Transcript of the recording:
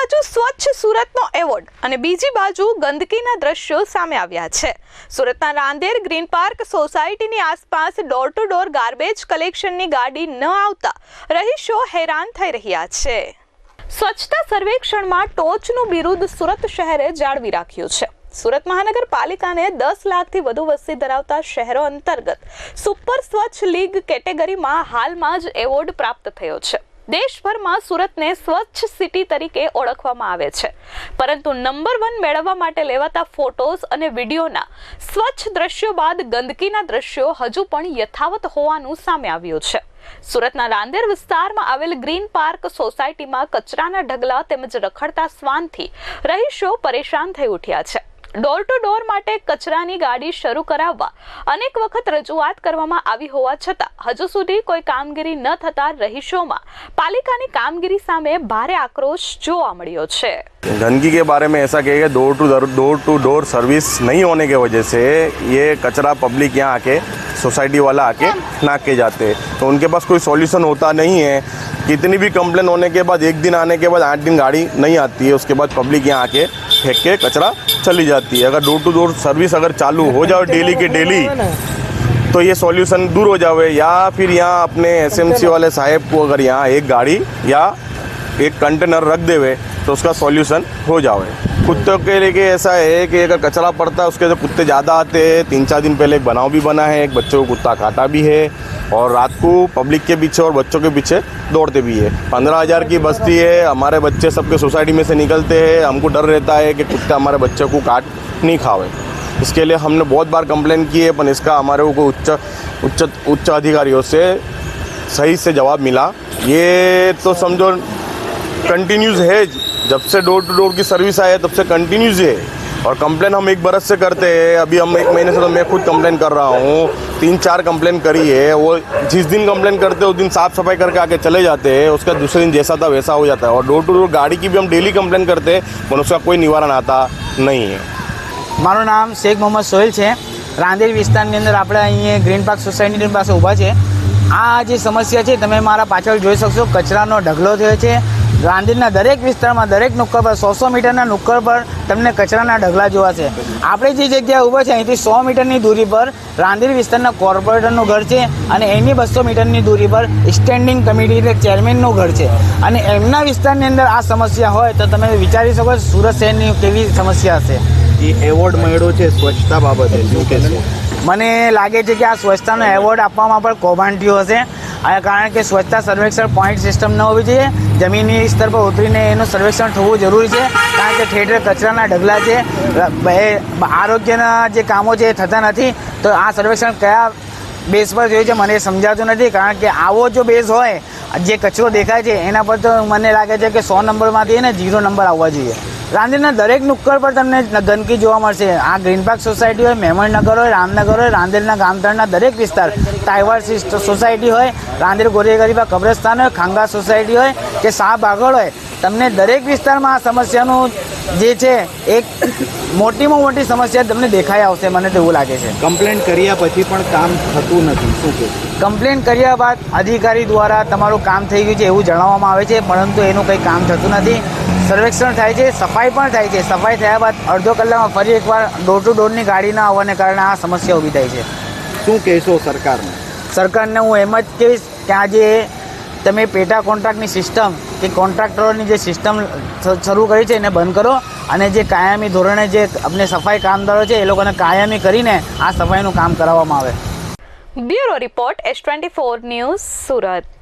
બાજુ સ્વચ્છ સુરતનો એવોર્ડ અને બીજી બાજુ ગંદકીના દ્રશ્યો સામે આવ્યા છે। સુરતના રાંદેર ગ્રીન પાર્ક સોસાયટીની આસપાસ ડોર ટુ ડોર ગાર્બેજ કલેક્શનની ગાડી ન આવતા રહીશો હેરાન થઈ રહ્યા છે। સ્વચ્છતા સર્વેક્ષણમાં ટોચનું બિરુદ સુરત શહેરે જાળવી રાખ્યું છે। સુરત મહાનગરપાલિકાને 10 લાખથી વધુ વસ્તી ધરાવતા શહેરો અંતર્ગત સુપર સ્વચ્છ લીગ કેટેગરીમાં હાલમાં જ એવોર્ડ પ્રાપ્ત થયો છે। દેશભરમાં સુરતને સ્વચ્છ સિટી તરીકે ઓળખવામાં આવે છે, પરંતુ નંબર 1 મેળવવા માટે લેવાતા ફોટોઝ અને વિડીયોના સ્વચ્છ દ્રશ્યો બાદ ગંદકીના દ્રશ્યો હજુ પણ યથાવત હોવાનું સામે આવ્યું છે। સુરતના રાંદેર વિસ્તારમાં આવેલ ગ્રીન પાર્ક સોસાયટીમાં કચરાના ઢગલા તેમજ રખડતા શ્વાનથી રહીશો પરેશાન થઈ ઉઠ્યા છે। ડોર ટુ ડોર માટે કચરાની ગાડી શરૂ કરાવવા અનેક વખત રજૂઆત કરવામાં આવી હોવા છતાં હજુ સુધી કોઈ કામગીરી ન થતા રહીશોમાં પાલિકાની કામગીરી સામે ભારે આક્રોશ જોવા મળ્યો છે। गंदगी के बारे में ऐसा कहेगा, डोर टू डोर सर्विस नहीं होने की वजह से ये कचरा पब्लिक यहाँ आके सोसाइटी वाला आके नाक के जाते हैं, तो उनके पास कोई सॉल्यूशन होता नहीं है। कितनी भी कंप्लेन होने के बाद 1 दिन आने के बाद 8 दिन गाड़ी नहीं आती है, उसके बाद पब्लिक यहाँ आके फेंक के कचरा चली जाती है। अगर डोर टू डोर सर्विस अगर चालू हो जाए डेली के डेली, तो ये सॉल्यूशन दूर हो जाए। या फिर यहाँ अपने एसएमसी वाले साहब को अगर यहाँ एक गाड़ी या एक कंटेनर रख देवे तो उसका सॉल्यूशन हो जाए। कुत्तों के लिए ऐसा है कि अगर कचरा पड़ता है उसके जो कुत्ते ज़्यादा आते हैं, 3-4 दिन पहले एक बनाव भी बना है, एक बच्चों को कुत्ता काटा भी है और रात को पब्लिक के पीछे और बच्चों के पीछे दौड़ते भी है। 15,000 की बस्ती है, हमारे बच्चे सबके सोसाइटी में से निकलते हैं, हमको डर रहता है कि कुत्ता हमारे बच्चों को काट नहीं खावे। इसके लिए हमने बहुत बार कंप्लेन की है, पर इसका हमारे को उच्च अधिकारियों से सही से जवाब मिला। ये तो समझो कंटिन्यूज़ है, जब से डोर टू डोर की सर्विस आई है तब से कंटिन्यूज़ है। और कंप्लेन हम 1 बरस से करते हैं, अभी हम 1 महीने से तो मैं खुद कंप्लेन कर रहा हूँ, 3-4 कंप्लेन करी है। वो जिस दिन कंप्लेन करते हैं उस दिन साफ़ सफाई करके आके चले जाते हैं, उसका दूसरे दिन जैसा था वैसा हो जाता है। और डोर टू डोर गाड़ी की भी हम डेली कंप्लेन करते हैं, पर उसका कोई निवारण आता नहीं है। મારું નામ શેખ મોહમ્મદ સોહેલ છે। રાંદેર વિસ્તારની અંદર આપણે અહીંયા ગ્રીન પાર્ક સોસાયટીની પાસે ઊભા છે। આ જે સમસ્યા છે તમે મારા પાછળ જોઈ શકશો, કચરાનો ઢગલો થયો છે। રાંદેરના દરેક વિસ્તારમાં દરેક નુક્કર પર 100 મીટરના નુક્કર પર તમને કચરાના ઢગલા જોવાશે। આપણે જે જગ્યાએ ઊભા છે અહીંથી 100 મીટરની દૂરી પર રાંદેર વિસ્તારના કોર્પોરેટરનું ઘર છે અને એની 200 મીટરની દૂરી પર સ્ટેન્ડિંગ કમિટી એટલે ચેરમેનનું ઘર છે। અને એમના વિસ્તારની અંદર આ સમસ્યા હોય તો તમે વિચારી શકો સુરત શહેરની કેવી સમસ્યા હશે। એવોર્ડ મળ્યો છે સ્વચ્છતા બાબતે, શું કહેશો? મને લાગે છે કે આ સ્વચ્છતાનો એવોર્ડ આપવામાં પણ કૌભાંડ થયું હશે, કારણ કે સ્વચ્છતા સર્વેક્ષણ પોઈન્ટ સિસ્ટમ ન હોવી જોઈએ। જમીની સ્તર પર ઉતરીને એનું સર્વેક્ષણ થવું જરૂરી છે, કારણ કે ઠેર ઠેર કચરાના ઢગલા છે, આરોગ્યના જે કામો છે એ થતા નથી। તો આ સર્વેક્ષણ કયા બેઝ પર જોઈએ છે મને સમજાતું નથી, કારણ કે આવો જો બેઝ હોય જે કચરો દેખાય છે એના પર તો મને લાગે છે કે 100 નંબરમાંથી ને 0 નંબર આવવા જોઈએ। રાંદેરના દરેક નુક્કર પર તમને ગંદકી જોવા મળશે। આ ગ્રીન પાર્ક સોસાયટી હોય, મેમણનગર હોય, રામનગર હોય, રાંદેરના ગામતળના દરેક વિસ્તાર, ટાઈવર સોસાયટી હોય, રાંદેર ગોરેગરીબા કબ્રસ્તાન હોય, ખાંગા સોસાયટી હોય કે શાહબાગળ હોય, તમને દરેક વિસ્તારમાં આ સમસ્યાનું જે છે એક મોટીમાં મોટી સમસ્યા તમને દેખાઈ આવશે, મને તો એવું લાગે છે। કમ્પ્લેન કર્યા પછી પણ કામ થતું નથી, શું કહેશો? કમ્પ્લેન કર્યા બાદ અધિકારી દ્વારા તમારું કામ થઈ ગયું છે એવું જણાવવામાં આવે છે, પરંતુ એનું કંઈ કામ થતું નથી। સર્વેક્ષણ થાય છે, સફાઈ પણ થાય છે, સફાઈ થયા બાદ અડધો કલાકમાં ફરી એકવાર ડોર ટુ ડોરની ગાડી ના આવવાને કારણે આ સમસ્યા ઊભી થાય છે। શું કહેશો સરકારને? સરકારને હું એમ જ કહીશ કે આજે તમે પેટા કોન્ટ્રાક્ટની સિસ્ટમ કે કોન્ટ્રાક્ટરોની જે સિસ્ટમ શરૂ કરી છે એને બંધ કરો અને જે કાયમી ધોરણે જે આપણે સફાઈ કામદારો છે એ લોકોને કાયમી કરીને આ સફાઈનું કામ કરાવવામાં આવે। Bureau report S24 news Surat.